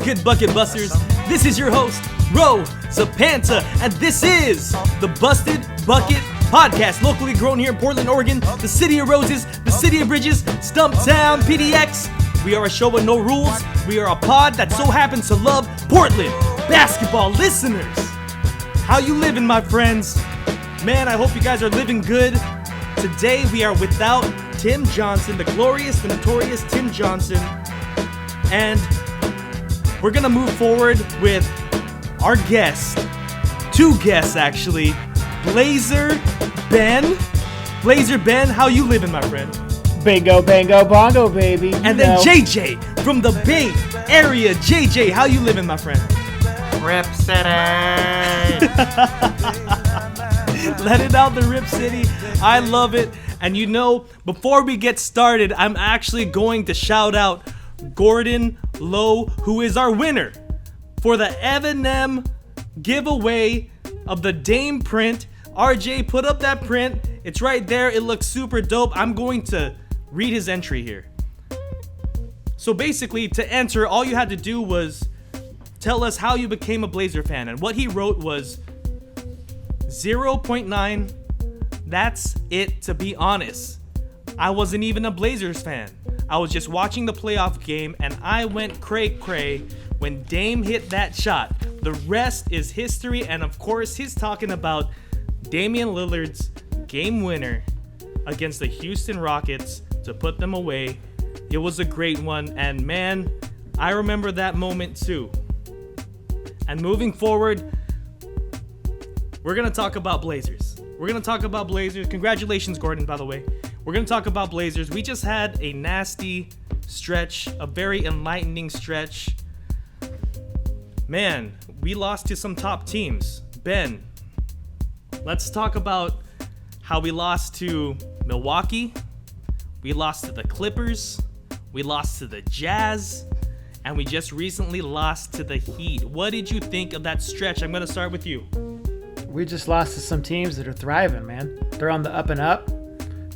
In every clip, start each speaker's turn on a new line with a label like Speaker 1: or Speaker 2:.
Speaker 1: good, Bucket Busters? This is your host, Ro Zapanta, and this is the Busted Bucket Podcast, locally grown here in Portland, Oregon, the city of roses, the city of bridges, Stumptown, PDX. We are a show with no rules. We are a pod that so happens to love Portland basketball. Listeners, how you living, my friends? Man, I hope you guys are living good. Today we are without Tim Johnson, the glorious, the notorious Tim Johnson, and we're gonna move forward with our guest, two guests actually, Blazer Ben. Blazer Ben, how you living, my friend?
Speaker 2: Bingo, bango, bongo, baby.
Speaker 1: And then JJ from the Bay Area. JJ, how you living, my friend?
Speaker 3: Rip City.
Speaker 1: Let it out, the Rip City. I love it. And you know, before we get started, I'm actually going to shout out Gordon Lowe, who is our winner for the Eminem giveaway of the Dame print. RJ, put up that print. It's right there. It looks super dope. I'm going to read his entry here. So basically, to enter, all you had to do was tell us how you became a Blazer fan. And what he wrote was 0.9. That's it, to be honest. I wasn't even a Blazers fan. I was just watching the playoff game, and I went cray-cray when Dame hit that shot. The rest is history, and of course, he's talking about Damian Lillard's game winner against the Houston Rockets to put them away. It was a great one, and man, I remember that moment too. And moving forward, we're going to talk about Blazers. We're going to talk about Blazers. Congratulations, Gordon, by the way. We're going to talk about Blazers. We just had a nasty stretch, a very enlightening stretch. Man, we lost to some top teams. Ben, let's talk about how we lost to Milwaukee. We lost to the Clippers. We lost to the Jazz. And we just recently lost to the Heat. What did you think of that stretch? I'm going to start with you.
Speaker 2: We just lost to some teams that are thriving, man. They're on the up and up.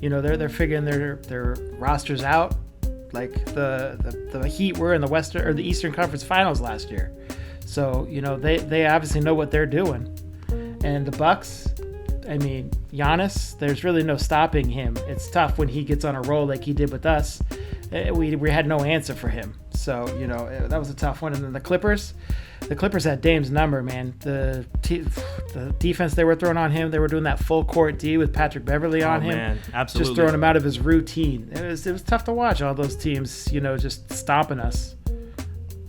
Speaker 2: You know, they're figuring their rosters out. Like the Heat were in the Western or the Eastern Conference Finals last year. So, you know, they obviously know what they're doing. And the Bucks, I mean, Giannis, there's really no stopping him. It's tough when he gets on a roll like he did with us. We had no answer for him. So, you know, that was a tough one. And then the Clippers had Dame's number, man. The defense they were throwing on him, they were doing that full court D with Patrick Beverly on him. Man,
Speaker 1: absolutely.
Speaker 2: Just throwing him out of his routine. It was tough to watch all those teams, you know, just stomping us.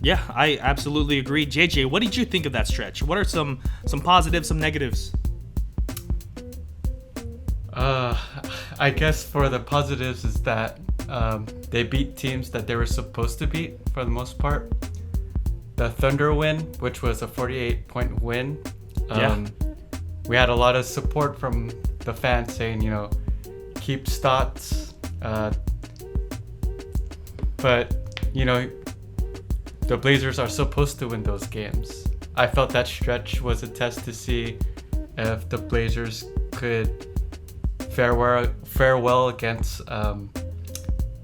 Speaker 1: Yeah, I absolutely agree. JJ, what did you think of that stretch? What are some positives, some negatives?
Speaker 3: I guess for the positives is that they beat teams that they were supposed to beat for the most part. The Thunder win, which was a 48-point win. We had a lot of support from the fans saying, you know, keep Stotts. But, you know, the Blazers are supposed to win those games. I felt that stretch was a test to see if the Blazers could fare well against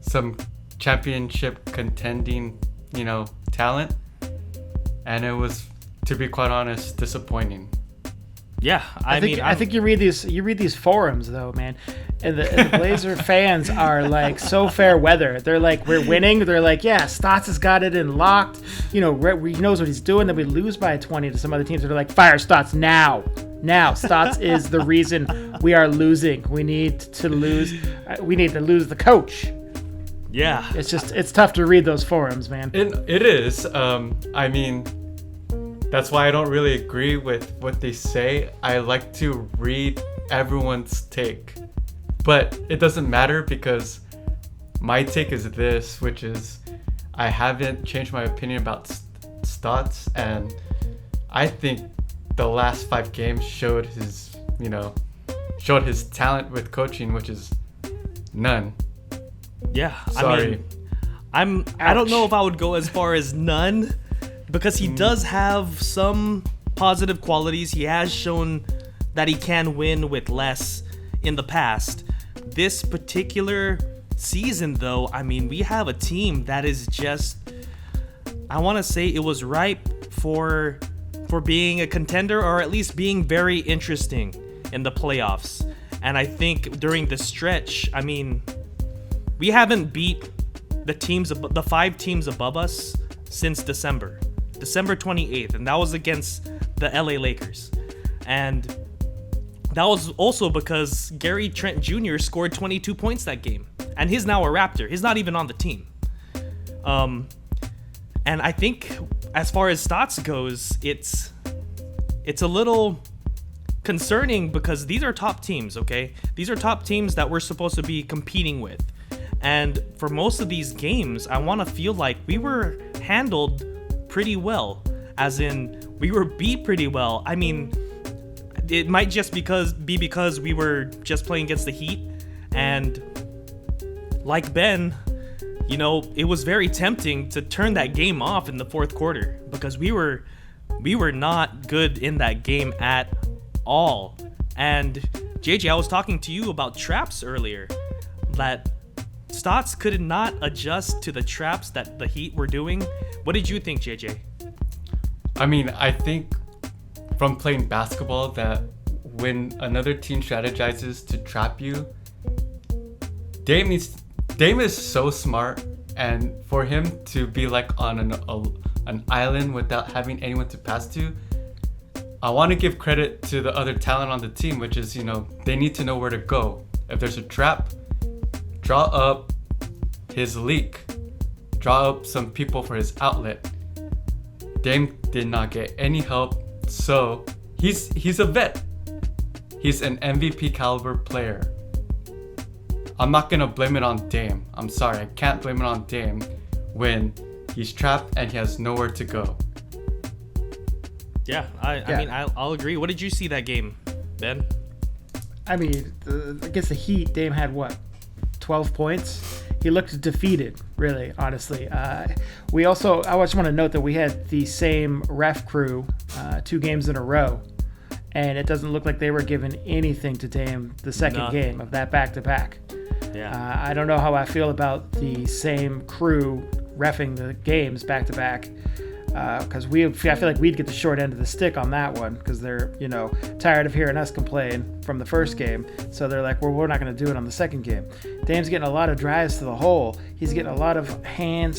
Speaker 3: some championship contending, you know, talent. And it was, to be quite honest, disappointing.
Speaker 1: Yeah,
Speaker 2: I think you read these forums though, man, and the Blazer fans are like so fair weather. They're like, we're winning. They're like, yeah, Stotts has got it in locked. You know, he knows what he's doing. Then we lose by 20 to some other teams that are like, fire Stotts now. Now Stotts is the reason we are losing. We need to lose. We need to lose the coach.
Speaker 1: Yeah,
Speaker 2: it's tough to read those forums, man.
Speaker 3: It is. I mean, that's why I don't really agree with what they say. I like to read everyone's take, but it doesn't matter because my take is this, which is I haven't changed my opinion about Stotts, and I think the last 5 games showed his talent with coaching, which is none.
Speaker 1: Yeah,
Speaker 3: sorry.
Speaker 1: I mean, I don't know if I would go as far as none, because he does have some positive qualities. He has shown that he can win with less in the past. This particular season, though, I mean, we have a team that is just, I want to say it was ripe for being a contender, or at least being very interesting in the playoffs. And I think during the stretch, I mean, we haven't beat the 5 teams above us since December 28th, and that was against the LA Lakers. And that was also because Gary Trent Jr. scored 22 points that game, and he's now a Raptor. He's not even on the team. And I think as far as stats goes, it's a little concerning because these are top teams, okay? These are top teams that we're supposed to be competing with. And for most of these games, I want to feel like we were handled pretty well, as in we were beat pretty well. I mean, it might just be because we were just playing against the Heat, and like Ben, you know, it was very tempting to turn that game off in the fourth quarter because we were not good in that game at all. And JJ, I was talking to you about traps earlier, that Stotts could not adjust to the traps that the Heat were doing. What did you think, JJ?
Speaker 3: I mean, I think from playing basketball that when another team strategizes to trap you, Dame is so smart, and for him to be like on an island without having anyone to pass to, I want to give credit to the other talent on the team, which is, you know, they need to know where to go. If there's a trap, draw up his leak, draw up some people for his outlet. Dame did not get any help, so he's a vet. He's an MVP caliber player. I'm not gonna blame it on Dame. I'm sorry, I can't blame it on Dame when he's trapped and he has nowhere to go.
Speaker 1: Yeah, I mean, I'll agree. What did you see that game, Ben?
Speaker 2: I mean, against the Heat, Dame had what, 12 points? He looked defeated, really, honestly. I just want to note that we had the same ref crew 2 games in a row, and it doesn't look like they were giving anything to Dame the second game of that back-to-back.
Speaker 1: Yeah.
Speaker 2: I don't know how I feel about the same crew reffing the games back-to-back, because I feel like we'd get the short end of the stick on that one, because they're, you know, tired of hearing us complain from the first game. So they're like, well, we're not going to do it on the second game. Dame's getting a lot of drives to the hole. He's getting a lot of hand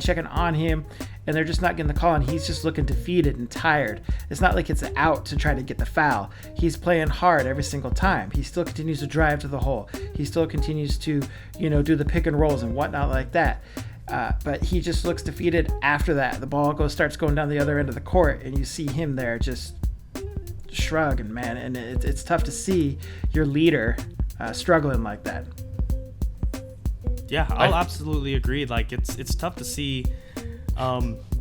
Speaker 2: checking on him, and they're just not getting the call, and he's just looking defeated and tired. It's not like it's out to try to get the foul. He's playing hard every single time. He still continues to drive to the hole. He still continues to, you know, do the pick and rolls and whatnot like that. But he just looks defeated after that. The ball starts going down the other end of the court, and you see him there just shrugging, man. And it's tough to see your leader struggling like that.
Speaker 1: Yeah, I'll absolutely agree. Like, it's tough to see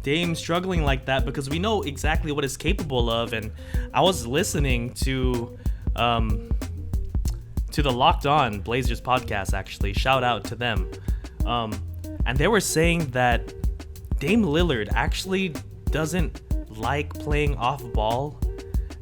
Speaker 1: Dame struggling like that, because we know exactly what he's capable of. And I was listening to the Locked On Blazers podcast, actually. Shout out to them. And they were saying that Dame Lillard actually doesn't like playing off ball.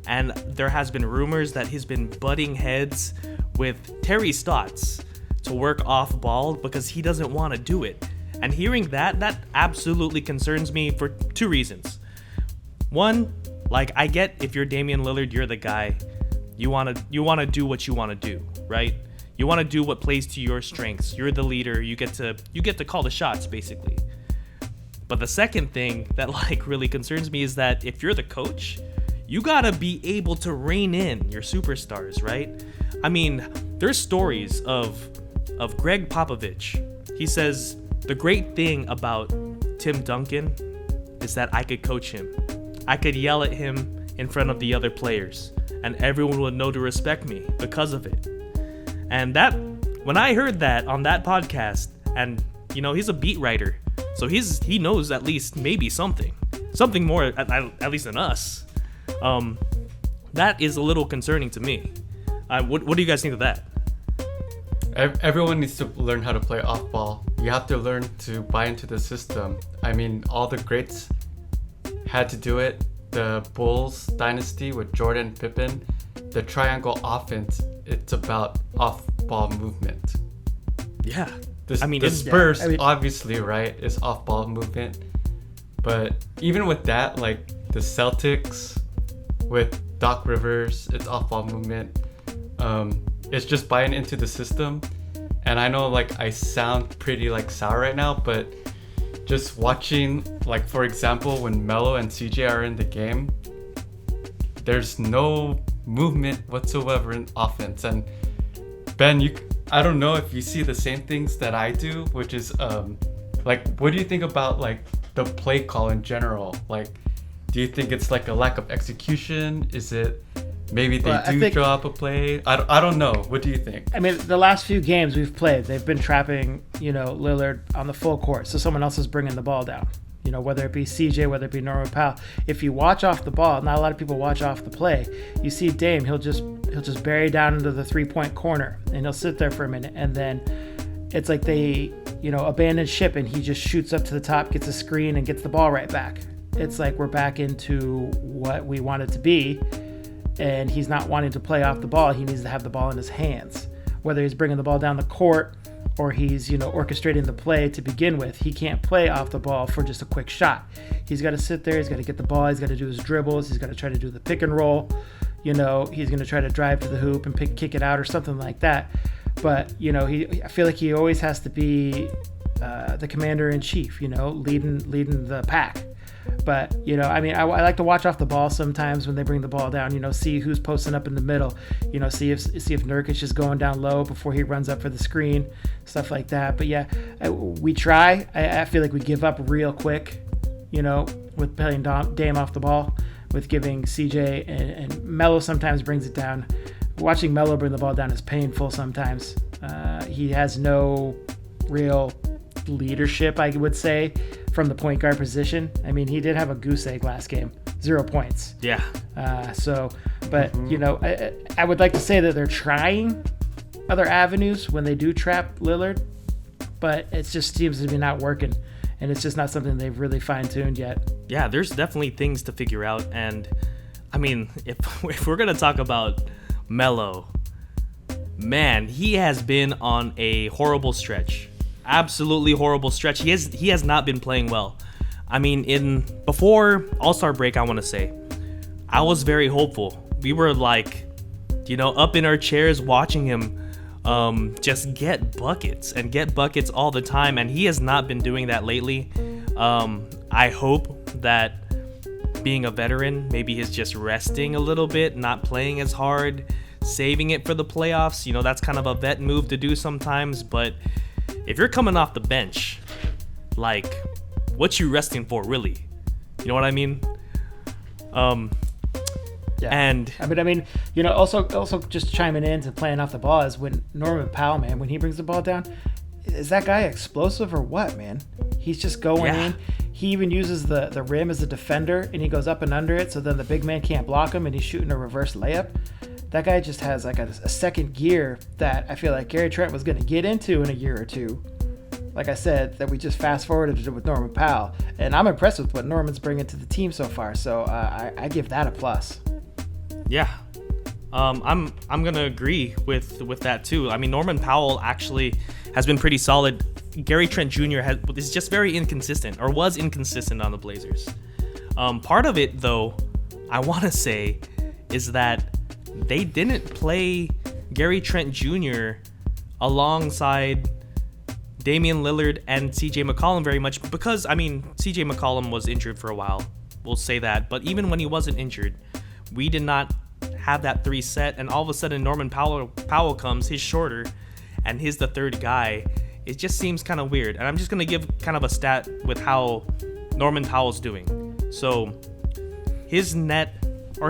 Speaker 1: And there has been rumors that he's been butting heads with Terry Stotts to work off ball because he doesn't want to do it. And hearing that absolutely concerns me for 2 reasons. One, like, I get if you're Damian Lillard, you're the guy. You want to do what you want to do, right? You want to do what plays to your strengths. You're the leader. You get to call the shots, basically. But the second thing that like really concerns me is that if you're the coach, you gotta be able to rein in your superstars, right? I mean, there's stories of Greg Popovich. He says the great thing about Tim Duncan is that I could coach him. I could yell at him in front of the other players, and everyone would know to respect me because of it. And that, when I heard that on that podcast, and you know, he's a beat writer, so he knows at least maybe something more at least than us. That is a little concerning to me. What do you guys think of that?
Speaker 3: Everyone needs to learn how to play off ball. You have to learn to buy into the system. I mean, all the greats had to do it. The Bulls dynasty with Jordan, Pippen, the triangle offense, it's about off-ball movement.
Speaker 1: Yeah.
Speaker 3: The Spurs, obviously, right, is off-ball movement. But even with that, like the Celtics with Doc Rivers, its off-ball movement, it's just buying into the system. And I know like I sound pretty like sour right now, but just watching, like for example, when Melo and CJ are in the game, there's no movement whatsoever in offense. And Ben, I don't know if you see the same things that I do, which is like, what do you think about like the play call in general? Like, do you think it's like a lack of execution? Is it maybe they draw up a play? I don't know. What do you think?
Speaker 2: I mean, the last few games we've played, they've been trapping, Lillard on the full court. So someone else is bringing the ball down, whether it be CJ, whether it be Norman Powell. If you watch off the ball, not a lot of people watch off the play. You see Dame, he'll just bury down into the 3-point corner and he'll sit there for a minute. And then it's like they, abandon ship and he just shoots up to the top, gets a screen and gets the ball right back. It's like we're back into what we want it to be. And he's not wanting to play off the ball. He needs to have the ball in his hands. Whether he's bringing the ball down the court or he's, orchestrating the play to begin with, he can't play off the ball for just a quick shot. He's got to sit there. He's got to get the ball. He's got to do his dribbles. He's got to try to do the pick and roll. He's going to try to drive to the hoop and kick it out or something like that. But, I feel like he always has to be the commander in chief, leading the pack. But, I like to watch off the ball sometimes when they bring the ball down, see who's posting up in the middle, see if Nurkic is going down low before he runs up for the screen, stuff like that. But yeah, we try. I feel like we give up real quick, with playing Dame off the ball, with giving CJ and Melo sometimes brings it down. Watching Melo bring the ball down is painful sometimes. He has no real leadership, I would say, from the point guard position. I mean, he did have a goose egg last game, 0 points.
Speaker 1: Yeah.
Speaker 2: I would like to say that they're trying other avenues when they do trap Lillard, but it just seems to be not working, and it's just not something they've really fine-tuned yet.
Speaker 1: Yeah, there's definitely things to figure out, and I mean, if we're gonna talk about Melo, man, he has been on a horrible stretch. Absolutely horrible stretch. He has not been playing well. I mean, before All-Star break, I want to say, I was very hopeful. We were like, up in our chairs watching him just get buckets all the time, and he has not been doing that lately. I hope that being a veteran, maybe he's just resting a little bit, not playing as hard, saving it for the playoffs. That's kind of a vet move to do sometimes, but if you're coming off the bench, like, what you resting for, really? You know what I mean?
Speaker 2: Yeah.
Speaker 1: And
Speaker 2: also just chiming in to playing off the ball is when Norman Powell, man, when he brings the ball down, is that guy explosive or what, man? He's just going in. He even uses the rim as a defender, and he goes up and under it, so then the big man can't block him, and he's shooting a reverse layup. That guy just has like a second gear that I feel like Gary Trent was going to get into in a year or two. Like I said, that we just fast forwarded with Norman Powell. And I'm impressed with what Norman's bringing to the team so far. So I give that a plus.
Speaker 1: Yeah. I'm going to agree with that too. I mean, Norman Powell actually has been pretty solid. Gary Trent Jr. is just very inconsistent, or was inconsistent on the Blazers. Part of it, though, I want to say, is that they didn't play Gary Trent Jr. alongside Damian Lillard and CJ McCollum very much because, I mean, CJ McCollum was injured for a while. We'll say that. But even when he wasn't injured, we did not have that three set. And all of a sudden, Norman Powell comes, he's shorter, and he's the third guy. It just seems kind of weird. And I'm just going to give kind of a stat with how Norman Powell's doing. So his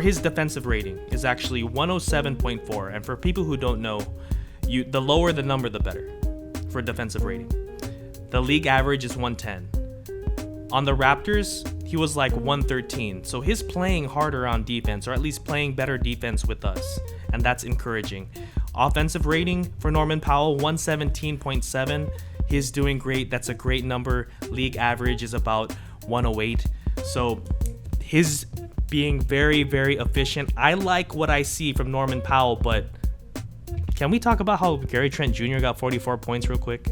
Speaker 1: his defensive rating is actually 107.4, and for people who don't know, the lower the number, the better for defensive rating. The league average is 110. On the Raptors, he was like 113, so he's playing harder on defense, or at least playing better defense with us, and that's encouraging. Offensive rating for Norman Powell, 117.7. He's doing great. That's a great number. League average is about 108, so his being very, very efficient. I like what I see from Norman Powell, but can we talk about how Gary Trent Jr. got 44 points real quick?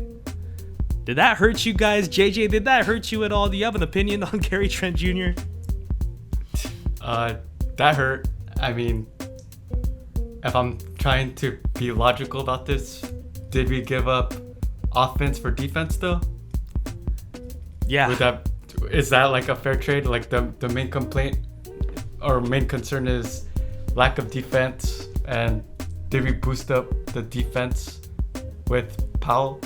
Speaker 1: Did that hurt you guys? JJ, did that hurt you at all? Do you have an opinion on Gary Trent Jr.?
Speaker 3: That hurt. I mean, if I'm trying to be logical about this, did we give up offense for defense though?
Speaker 1: Yeah.
Speaker 3: Is that like a fair trade? Like the main complaint or main concern is lack of defense, and did we boost up the defense with Powell?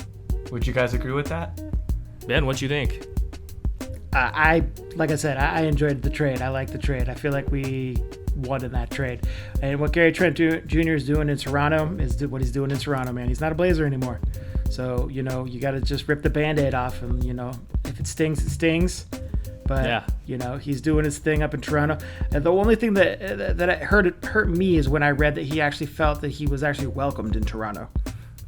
Speaker 3: Would you guys agree with that?
Speaker 1: Ben, what you think?
Speaker 2: Like I said, I enjoyed the trade. I like the trade. I feel like we won in that trade. And what Gary Trent Jr. is doing in Toronto is what he's doing in Toronto, man. He's not a Blazer anymore. So, you got to just rip the Band-Aid off. And, if it stings, it stings. But, he's doing his thing up in Toronto. And the only thing that hurt me is when I read that he actually felt that he was actually welcomed in Toronto.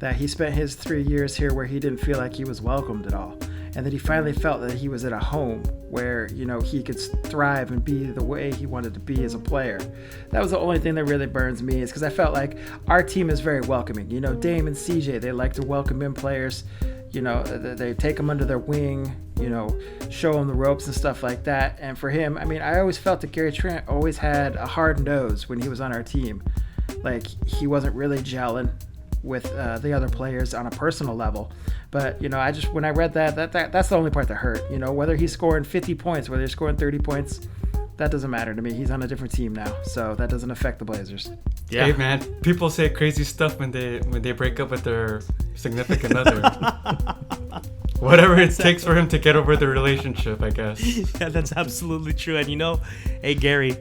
Speaker 2: That he spent his 3 years here where he didn't feel like he was welcomed at all. And that he finally felt that he was at a home where, he could thrive and be the way he wanted to be as a player. That was the only thing that really burns me, is because I felt like our team is very welcoming. Dame and CJ, they like to welcome in players. They take them under their wing, show them the ropes and stuff like that. And for him, I always felt that Gary Trent always had a hard nose when he was on our team. Like, he wasn't really gelling with the other players on a personal level. But, when I read that's the only part that hurt. Whether he's scoring 50 points, whether he's scoring 30 points, that doesn't matter to me. He's on a different team now, so that doesn't affect the Blazers.
Speaker 3: Yeah. Hey, man, people say crazy stuff when they break up with their significant other. Whatever it takes for him to get over the relationship, I guess.
Speaker 1: Yeah, that's absolutely true. And, hey, Gary,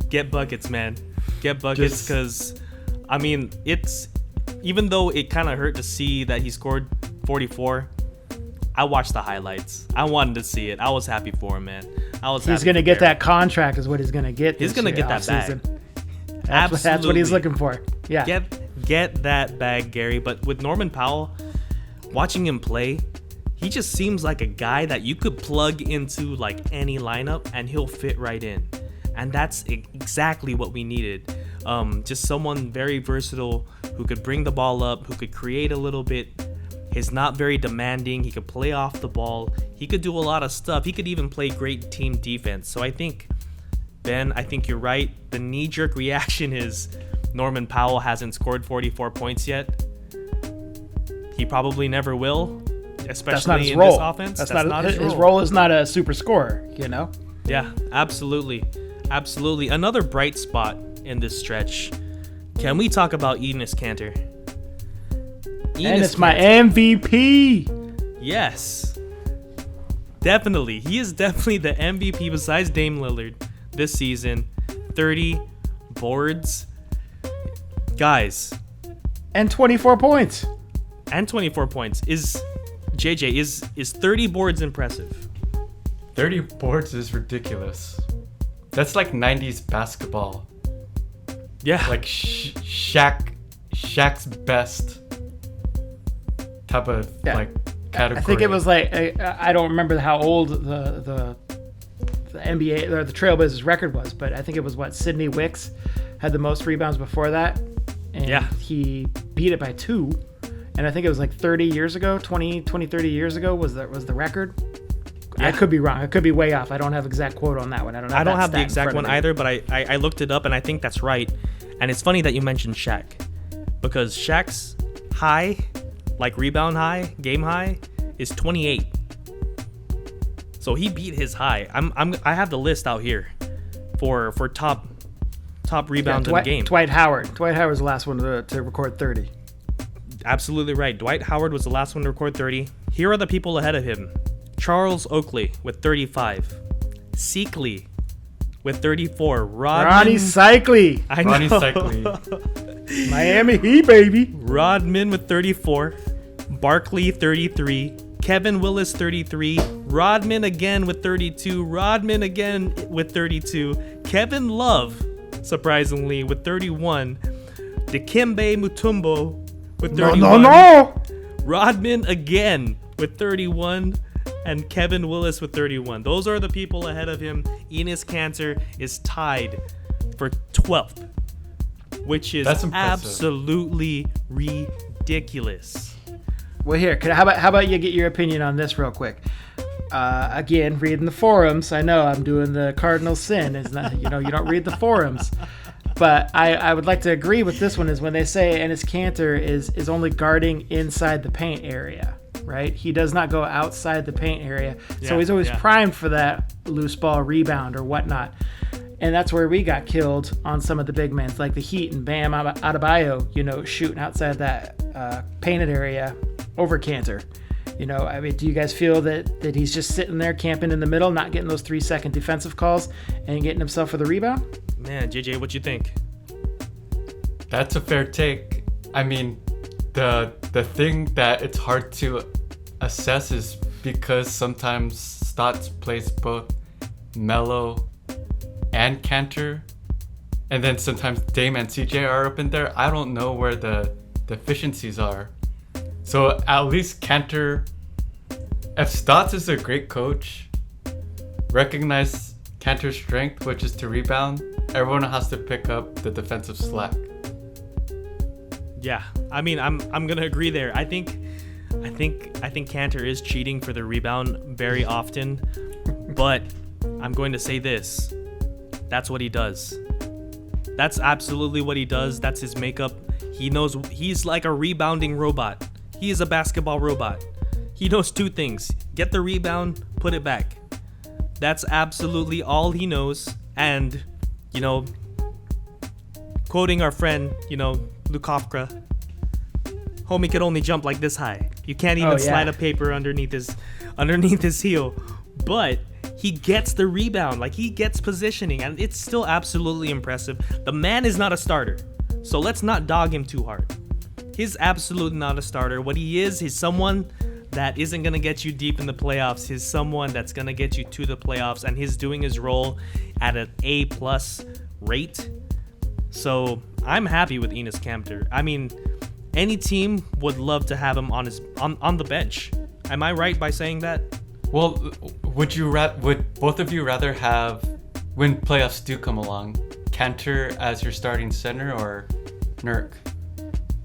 Speaker 1: get buckets, man. Get buckets, because, it's... Even though it kind of hurt to see that he scored 44, I watched the highlights. I wanted to see it. I was happy for him, man.
Speaker 2: He's going to get that contract is what he's going to get.
Speaker 1: He's going to get that bag.
Speaker 2: Absolutely. That's what he's looking for. Yeah.
Speaker 1: Get that bag, Gary. But with Norman Powell, watching him play, he just seems like a guy that you could plug into like any lineup and he'll fit right in. And that's exactly what we needed. Just someone very versatile who could bring the ball up, who could create a little bit. He's not very demanding. He could play off the ball. He could do a lot of stuff. He could even play great team defense. So I think, Ben, you're right. The knee-jerk reaction is Norman Powell hasn't scored 44 points yet. He probably never will, especially in this offense.
Speaker 2: That's not his role. His role is not a super scorer,
Speaker 1: Yeah, absolutely. Absolutely. Another bright spot in this stretch. Can we talk about Enes Kanter?
Speaker 2: And it's my MVP.
Speaker 1: Yes. Definitely. He is definitely the MVP besides Dame Lillard this season. 30 boards. Guys.
Speaker 2: And 24 points.
Speaker 1: Is 30 boards impressive?
Speaker 3: 30 boards is ridiculous. That's like 90s basketball.
Speaker 1: Yeah.
Speaker 3: Like Shaq's best type of like category.
Speaker 2: I think it was like, I don't remember how old the NBA or the Trailblazers record was, but I think it was Sidney Wicks had the most rebounds before that. And he beat it by 2. And I think it was like 30 years ago, 30 years ago was the record. Yeah. I could be wrong. I could be way off. I don't have exact quote on that one. I don't have
Speaker 1: the exact one either, but I looked it up and I think that's right. And it's funny that you mentioned Shaq, because Shaq's high, like rebound high, game high, is 28. So he beat his high. I have the list out here for top rebounds in the game.
Speaker 2: Dwight Howard. Dwight Howard was the last one to record 30.
Speaker 1: Absolutely right. Dwight Howard was the last one to record 30. Here are the people ahead of him. Charles Oakley with 35. Seekley with 34.
Speaker 2: Ronnie Cycli.
Speaker 3: Ronnie Cycli.
Speaker 2: Miami Heat, baby.
Speaker 1: Rodman with 34. Barkley 33. Kevin Willis 33. Rodman again with 32. Rodman again with 32. Kevin Love, surprisingly, with 31. Dikembe Mutombo with 31.
Speaker 2: No.
Speaker 1: Rodman again with 31. And Kevin Willis with 31. Those are the people ahead of him. Enes Kanter is tied for 12th, which is absolutely ridiculous.
Speaker 2: Well, here, how about you get your opinion on this real quick? Again, reading the forums. I know I'm doing the cardinal sin. Is not, you don't read the forums. But I would like to agree with this one is when they say Enes Kanter is only guarding inside the paint area, right? He does not go outside the paint area. So he's always primed for that loose ball rebound or whatnot. And that's where we got killed on some of the big men, like the Heat and Bam Adebayo, shooting outside that painted area over Kanter. Do you guys feel that he's just sitting there camping in the middle, not getting those 3-second defensive calls and getting himself for the rebound?
Speaker 1: Man, JJ, what you think?
Speaker 3: That's a fair take. I mean, the thing that it's hard to assess is because sometimes Stotts plays both Melo and Kanter, and then sometimes Dame and CJ are up in there. I don't know where the deficiencies are. So at least Kanter, if Stotts is a great coach, recognize Kanter's strength, which is to rebound, everyone has to pick up the defensive slack.
Speaker 1: Yeah, I mean, I'm gonna agree there. I think Kanter is cheating for the rebound very often, but I'm going to say this: that's what he does. That's absolutely what he does. That's his makeup. He knows he's like a rebounding robot. He is a basketball robot. He knows two things: get the rebound, put it back. That's absolutely all he knows. And, quoting our friend, Lukofka, homie could only jump like this high. You can't even slide a paper underneath his heel. But he gets the rebound, like he gets positioning, and it's still absolutely impressive. The man is not a starter, so let's not dog him too hard. He's absolutely not a starter. What he is, he's someone that isn't going to get you deep in the playoffs. He's someone that's going to get you to the playoffs, and he's doing his role at an A+ rate. So I'm happy with Enes Kanter. I mean, any team would love to have him on the bench. Am I right by saying that?
Speaker 3: Well, would both of you rather have, when playoffs do come along, Kanter as your starting center or Nurk?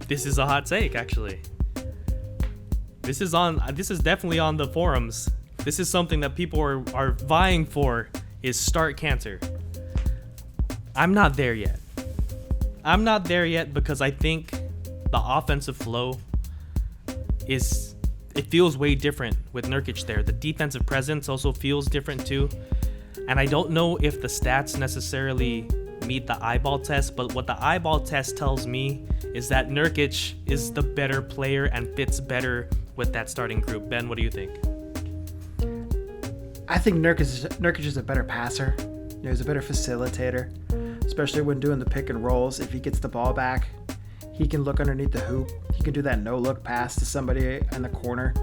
Speaker 1: This is a hot take, actually. This is definitely on the forums. This is something that people are vying for, is start Kanter. I'm not there yet. Because I think the offensive flow it feels way different with Nurkic there. The defensive presence also feels different too. And I don't know if the stats necessarily meet the eyeball test, but what the eyeball test tells me is that Nurkic is the better player and fits better with that starting group. Ben, what do you think?
Speaker 2: I think Nurkic is a better passer. He's a better facilitator, especially when doing the pick and rolls. If he gets the ball back, he can look underneath the hoop. He can do that no-look pass to somebody in the corner.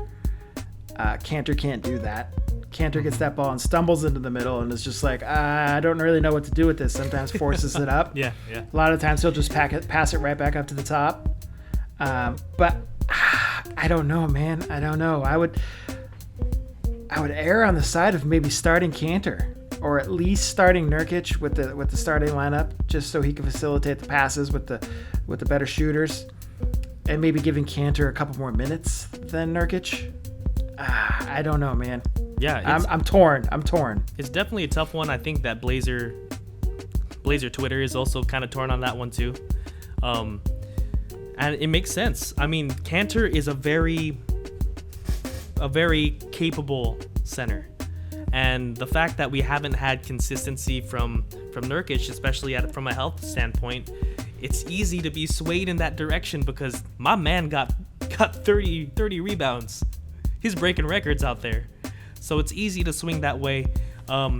Speaker 2: Kanter can't do that. Kanter gets that ball and stumbles into the middle and is just like, I don't really know what to do with this. Sometimes forces it up.
Speaker 1: Yeah.
Speaker 2: A lot of times he'll just pass it right back up to the top. But I don't know, man. I don't know. I would err on the side of maybe starting Kanter, or at least starting Nurkic with the starting lineup, just so he can facilitate the passes with the better shooters, and maybe giving Kanter a couple more minutes than Nurkic. I don't know, man.
Speaker 1: Yeah,
Speaker 2: I'm torn.
Speaker 1: It's definitely a tough one. I think that Blazer Twitter is also kind of torn on that one too. And it makes sense. I mean, Kanter is a very capable center. And the fact that we haven't had consistency from Nurkic, especially from a health standpoint, it's easy to be swayed in that direction because my man got 30 rebounds. He's breaking records out there. So it's easy to swing that way. I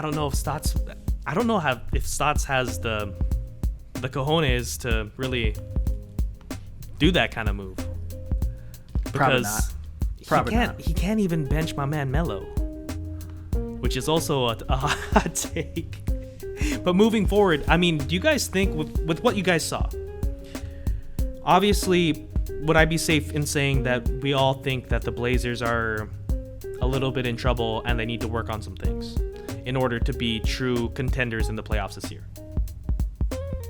Speaker 1: don't know if Stotts has the cojones to really do that kind of move. Because
Speaker 2: Probably not.
Speaker 1: He can't even bench my man Melo, which is also a hot take. But moving forward, I mean, do you guys think with what you guys saw? Obviously, would I be safe in saying that we all think that the Blazers are a little bit in trouble and they need to work on some things in order to be true contenders in the playoffs this year?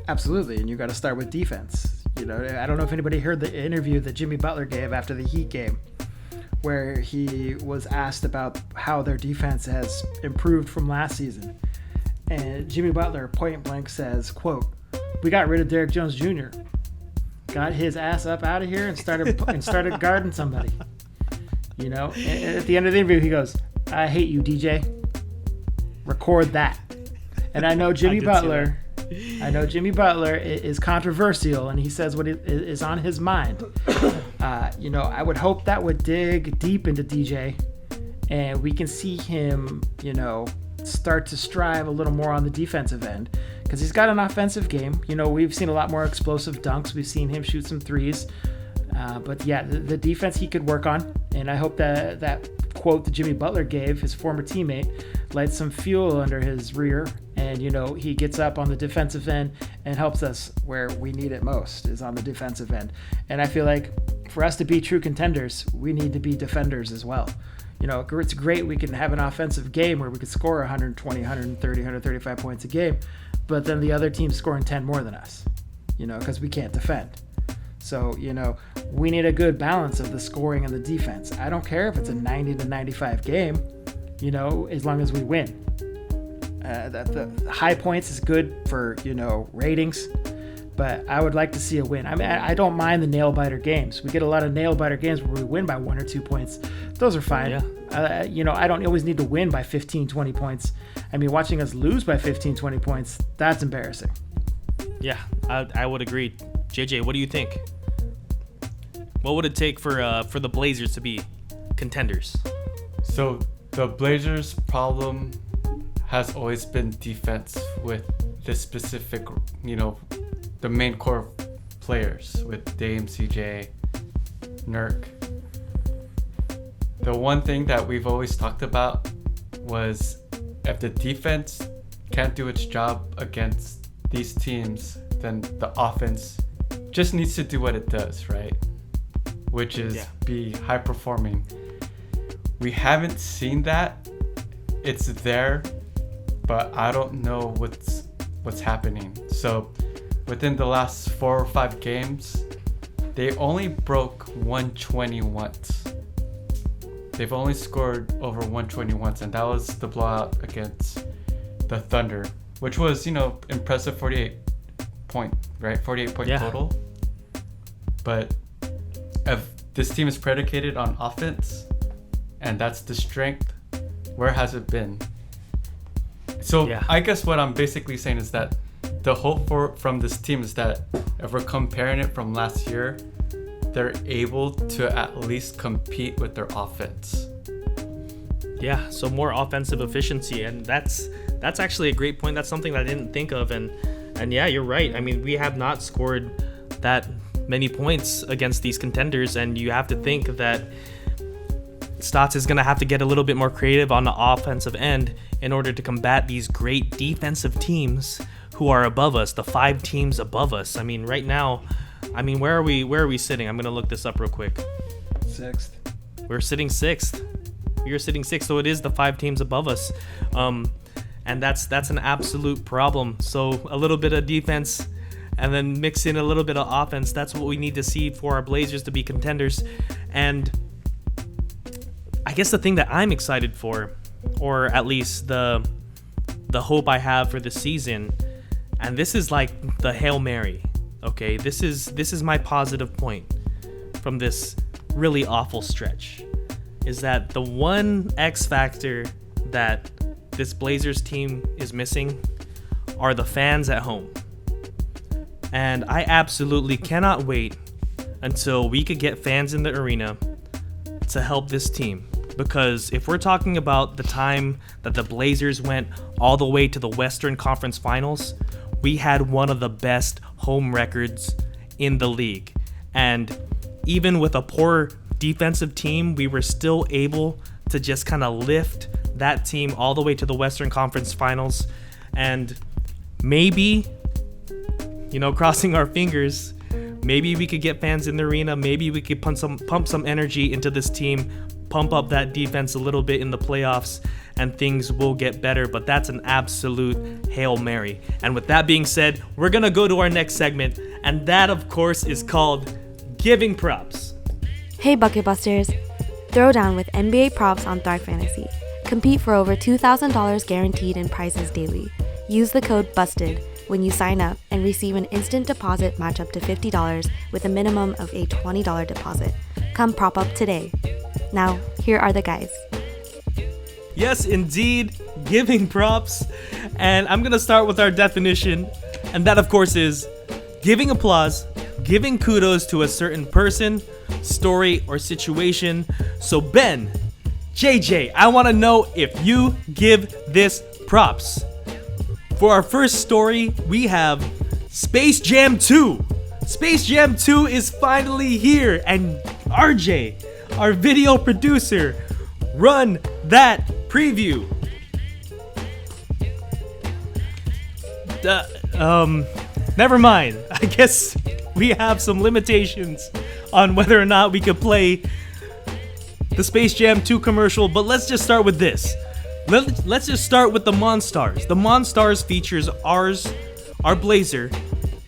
Speaker 2: Absolutely, and you got to start with defense. You know, I don't know if anybody heard the interview that Jimmy Butler gave after the Heat game, where he was asked about how their defense has improved from last season. And Jimmy Butler point blank says, quote, "We got rid of Derrick Jones Jr., got his ass up out of here and started guarding somebody." You know, and at the end of the interview, he goes, "I hate you, DJ. Record that." And I know Jimmy Butler is controversial, and he says what is on his mind. You know, I would hope that would dig deep into DJ, and we can see him, you know, start to strive a little more on the defensive end, because he's got an offensive game. You know, we've seen a lot more explosive dunks. We've seen him shoot some threes. But yeah, the defense he could work on, and I hope that quote that Jimmy Butler gave, his former teammate, lights some fuel under his rear, and you know, he gets up on the defensive end and helps us where we need it most, is on the defensive end. And I feel like for us to be true contenders, we need to be defenders as well. You know, it's great we can have an offensive game where we could score 120, 130, 135 points a game, but then the other team's scoring 10 more than us, you know, because we can't defend. So, you know, we need a good balance of the scoring and the defense. I don't care if it's a 90 to 95 game, you know, as long as we win. The high points is good for, you know, ratings, but I would like to see a win. I mean, I don't mind the nail-biter games. We get a lot of nail-biter games where we win by 1 or 2 points. Those are fine. Yeah. You know, I don't always need to win by 15, 20 points. I mean, watching us lose by 15, 20 points, that's embarrassing.
Speaker 1: Yeah, I would agree. JJ, what do you think? What would it take for the Blazers to be contenders?
Speaker 3: So the Blazers' problem has always been defense with this specific, you know, the main core players with Dame, CJ, Nurk. The one thing that we've always talked about was if the defense can't do its job against these teams, then the offense just needs to do what it does, right? Which is be high performing. We haven't seen that. It's there, but I don't know what's happening. So within the last 4 or 5 games, they only broke 120 once. They've only scored over 120 once, and that was the blowout against the Thunder, which was, you know, impressive 48 point total. But if this team is predicated on offense, and that's the strength, where has it been? So I guess what I'm basically saying is that the hope from this team is that if we're comparing it from last year, they're able to at least compete with their offense.
Speaker 1: Yeah, so more offensive efficiency, and that's actually a great point. That's something that I didn't think of, and yeah, you're right. I mean, we have not scored that many points against these contenders, and you have to think that Stotts is going to have to get a little bit more creative on the offensive end in order to combat these great defensive teams who are above us, the 5 teams above us. I mean, right now, where are we sitting? I'm going to look this up real quick.
Speaker 2: 6th.
Speaker 1: We're sitting 6th. You're sitting 6th, so it is the 5 teams above us. And that's an absolute problem. So a little bit of defense and then mix in a little bit of offense. That's what we need to see for our Blazers to be contenders. And I guess the thing that I'm excited for, or at least the hope I have for the season, and this is like the Hail Mary, okay? This is my positive point from this really awful stretch, is that the one X factor that this Blazers team is missing are the fans at home. And I absolutely cannot wait until we could get fans in the arena to help this team. Because if we're talking about the time that the Blazers went all the way to the Western Conference Finals, we had one of the best home records in the league. And even with a poor defensive team, we were still able to just kind of lift that team all the way to the Western Conference Finals. And maybe, crossing our fingers, maybe we could get fans in the arena. Maybe we could pump some energy into this team, pump up that defense a little bit in the playoffs, and things will get better. But that's an absolute Hail Mary. And with that being said, we're going to go to our next segment, and that, of course, is called Giving Props.
Speaker 4: Hey Bucket Busters! Throw down with NBA props on Thrive Fantasy. Compete for over $2,000 guaranteed in prizes daily. Use the code BUSTED when you sign up and receive an instant deposit match up to $50 with a minimum of a $20 deposit. Come prop up today. Now, here are the guys.
Speaker 1: Yes, indeed, giving props. And I'm going to start with our definition. And that, of course, is giving applause, giving kudos to a certain person, story, or situation. So, Ben, JJ, I want to know if you give this props. For our first story, we have Space Jam 2. Space Jam 2 is finally here. And RJ, our video producer, run that preview. Never mind. I guess we have some limitations on whether or not we could play the Space Jam 2 commercial, but let's just start with this. Let's just start with the Monstars. The Monstars features our Blazer,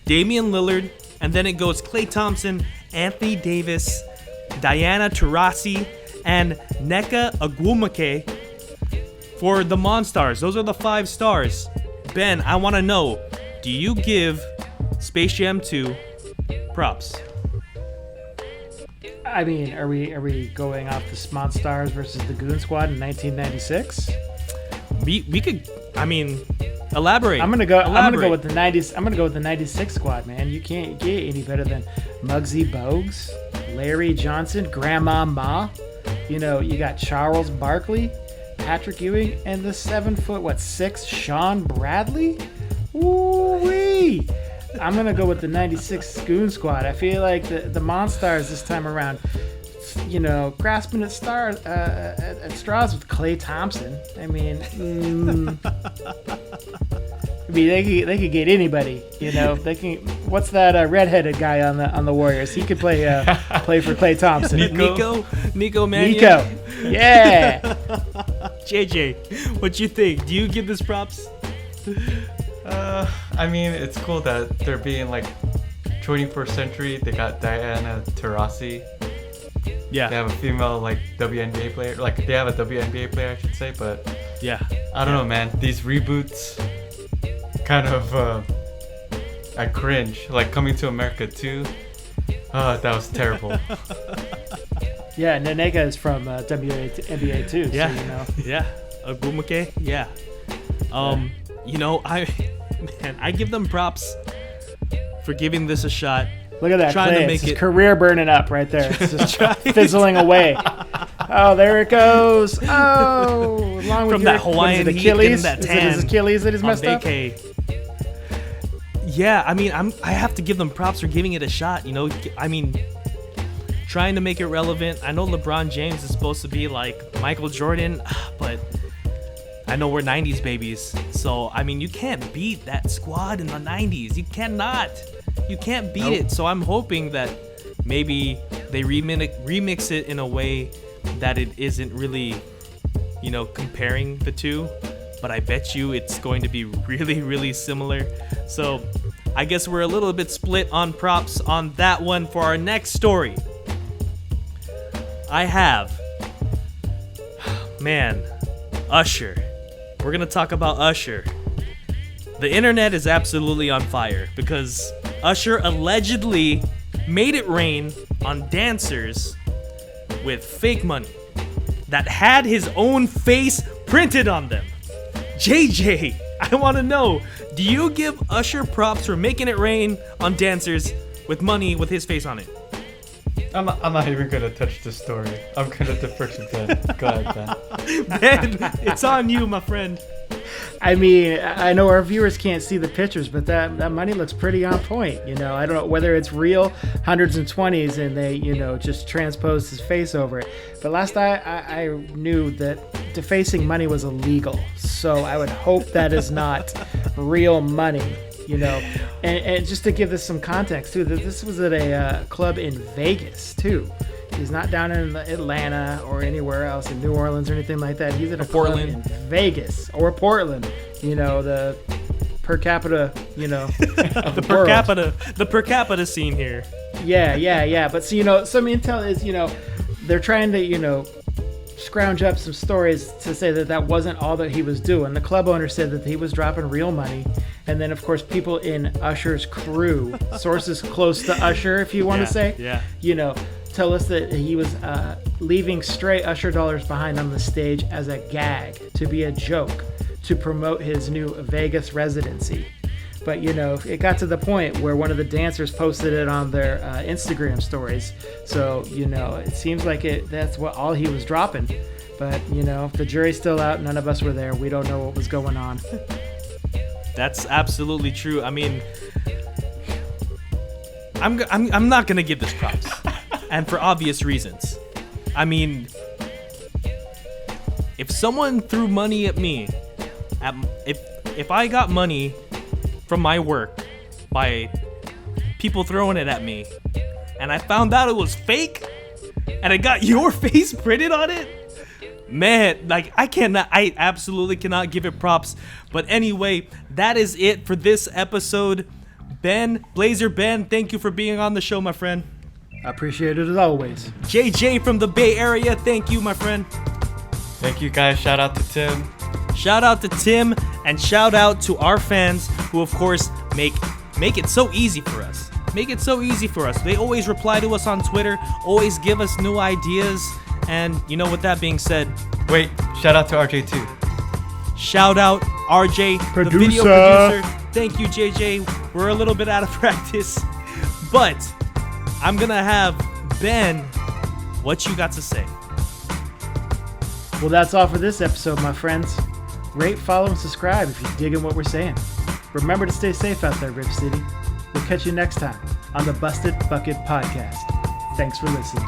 Speaker 1: Damian Lillard, and then it goes Klay Thompson, Anthony Davis, Diana Taurasi, and Nneka Ogwumike for the Monstars. Those are the 5 stars. Ben, I want to know, do you give Space Jam 2 props?
Speaker 2: I mean, are we going off the Monstars versus the Goon Squad in 1996?
Speaker 1: We could, I mean, elaborate.
Speaker 2: I'm gonna go with the 90s. I'm gonna go with the 96 squad, man. You can't get any better than Muggsy Bogues, Larry Johnson, Grandma Ma. You know, you got Charles Barkley, Patrick Ewing, and the 7'6" Sean Bradley. Woo-wee! I'm gonna go with the 96 Goon Squad. I feel like the Monstars this time around, you know, grasping at straws with Klay Thompson. I mean, they could get anybody. You know, they can. What's that redheaded guy on the Warriors? He could play for Klay Thompson.
Speaker 1: Nico Mannion.
Speaker 2: Nico, yeah.
Speaker 1: JJ, what you think? Do you give this props?
Speaker 3: I mean, it's cool that they're being like 21st century. They got Diana Taurasi.
Speaker 1: Yeah.
Speaker 3: They have a female like WNBA player. Like they have a WNBA player, I should say. But
Speaker 1: yeah,
Speaker 3: I don't know, man. These reboots kind of I cringe. Like Coming to America 2. That was terrible.
Speaker 2: Yeah, Nneka is from WNBA too.
Speaker 1: Yeah.
Speaker 2: So, you know.
Speaker 1: Yeah. Ogwumike. Yeah. You know, I give them props for giving this a shot.
Speaker 2: Look at that,
Speaker 1: trying
Speaker 2: Klay.
Speaker 1: to make
Speaker 2: it's his
Speaker 1: it
Speaker 2: career burning up right there. It's just fizzling away. Oh, there it goes. Oh, along with
Speaker 1: from that Hawaiian heat,
Speaker 2: Achilles.
Speaker 1: that
Speaker 2: Is
Speaker 1: tan.
Speaker 2: it his Achilles that is messed up?
Speaker 1: Yeah, I mean, I have to give them props for giving it a shot. You know, I mean, trying to make it relevant. I know LeBron James is supposed to be like Michael Jordan, but I know we're 90s babies. So, I mean, you can't beat that squad in the 90s. You cannot. You can't beat it. So I'm hoping that maybe they remix it in a way that it isn't really, you know, comparing the two. But I bet you it's going to be really, really similar. So I guess we're a little bit split on props on that one. For our next story, I have, man, Usher. We're going to talk about Usher. The internet is absolutely on fire because Usher allegedly made it rain on dancers with fake money that had his own face printed on them. JJ, I want to know, do you give Usher props for making it rain on dancers with money with his face on it?
Speaker 3: I'm not even gonna touch this story. I'm gonna defer to Ben. Go ahead, Ben.
Speaker 1: Ben, it's on you, my friend.
Speaker 2: I mean, I know our viewers can't see the pictures, but that money looks pretty on point. You know, I don't know whether it's real hundreds and 20s and they, you know, just transposed his face over it. But last I knew that defacing money was illegal. So I would hope that is not real money, you know. And just to give this some context, too, this was at a club in Vegas, too. He's not down in Atlanta or anywhere else in New Orleans or anything like that. He's at a club in Vegas or Portland. You know, the per capita,
Speaker 1: The per capita scene here.
Speaker 2: Yeah. But so, some intel is, they're trying to, scrounge up some stories to say that wasn't all that he was doing. The club owner said that he was dropping real money. And then, of course, people in Usher's crew, sources close to Usher, if you want to say, tell us that he was leaving stray Usher dollars behind on the stage as a gag, to be a joke, to promote his new Vegas residency. But, it got to the point where one of the dancers posted it on their Instagram stories. So, it seems like that's all he was dropping. But, the jury's still out. None of us were there. We don't know what was going on.
Speaker 1: That's absolutely true. I mean, I'm not going to give this props. And for obvious reasons. I mean, if someone threw money at me, if I got money from my work by people throwing it at me, and I found out it was fake, and it got your face printed on it, man, like I absolutely cannot give it props. But anyway, that is it for this episode. Blazer Ben, thank you for being on the show, my friend.
Speaker 2: I appreciate it as always.
Speaker 1: JJ from the Bay Area, thank you, my friend.
Speaker 3: Thank you, guys. Shout out to Tim.
Speaker 1: Shout out to Tim, and shout out to our fans who, of course, make it so easy for us. Make it so easy for us. They always reply to us on Twitter, always give us new ideas, and with that being said,
Speaker 3: wait, shout out to RJ too.
Speaker 1: Shout out RJ, the video producer. Thank you, JJ. We're a little bit out of practice, but I'm gonna have Ben. What you got to say?
Speaker 2: Well, that's all for this episode, my friends. Rate, follow, and subscribe if you're digging what we're saying. Remember to stay safe out there, Rip City. We'll catch you next time on the Busted Bucket Podcast. Thanks for listening.